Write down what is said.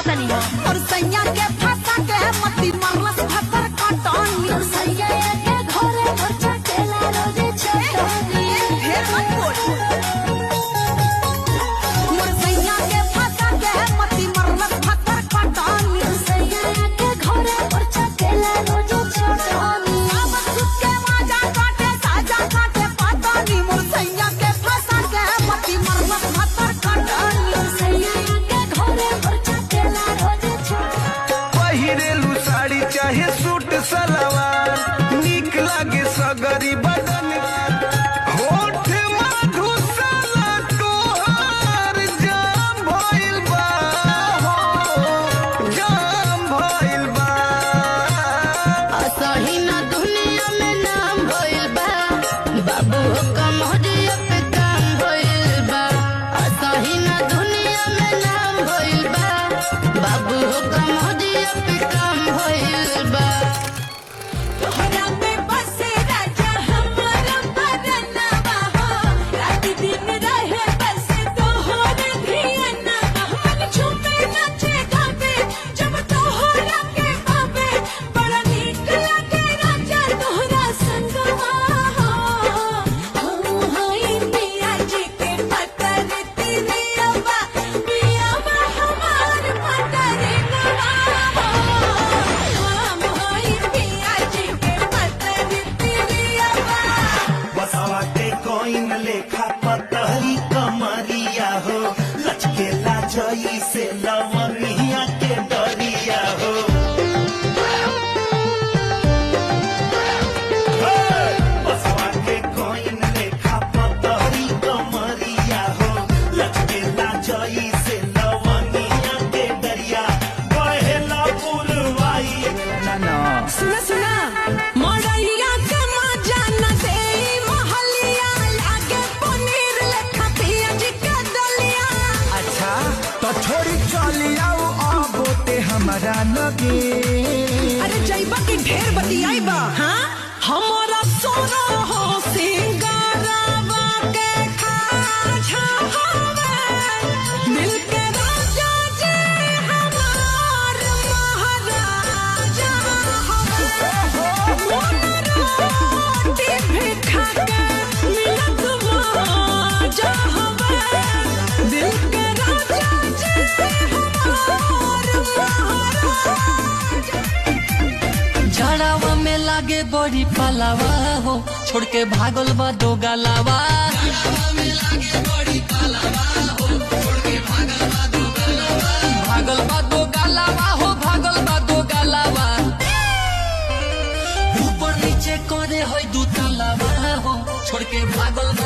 तनी हो और सैया के फंसा के मती मरलस भतर कटनी और सैया के घरे खर्चा केला रोजे छटनी ढेर मत बोल मोर सैया के फंसा के मती मरलस भतर कटनी और सैया के घरे खर्चा केला रोजे छटनी अब सुत के माजा काटे साजा काटे पतानी मोर सैया के फंसा के मती मरलस भतर कटनी और सैया के घरे खर्चा केला रोजे छटनी पहिरेलू साड़ी चाहे सूट सलवार निक लागे सगरी बदन होठ मधुशाला तोहार जाम भइल बा हो जाम भइल बा असही ना दुनिया में नाम भइल बा बाबू हो कमरिया पे काम भइल बा असही ना दुनिया में नाम भइल बा बाबू हो कमरिया पे काम भइल बा तोहरा में बसे राजा हमारा बरनवा हो रात दिन रहे बसे तोहर धियनवा मन छुपे नाचे गावे जब तोहरा के पावे बड़ा नीक लागे राजा तोहरा संगवा हो हाय पिया जी के पतर तिरियवा पियावा हमार पतर नवा हो हाय पिया जी के पतर तिरियवा बसवा के कोइन लेखा पतहरी कमरिया हो लचकेला जई से लवनिया के डरिया हो बसवा के कोइन लेखा पतहरी कमरिया हो लचकेला जई से लवनिया के डरिया बहेला पुरवाई सुना सुना मड़ैया के मजा न दे महलिया लागे पनीर लेखा पियाज के दलिया अच्छा तो छोड़ी चली आओ आबोते हमारा लगे अरे जइबा की ढेर बतियाइबा हां हमारा सोना हो सिंगारवा के खाजा हवे दिल के राजा जी हमार महाराजा हवे रोटी भी खा के मिलत मजा हवे दिल के राजा जी हमार महाराजा झड़ावा में लागे बड़ी पलावा हो छोड़ के भागल बा दो गलावा भागल बा दो गलावा हो भागल बा दो गलावा ऊपर नीचे करे हो दू तलावा हो छोड़ के भागल बा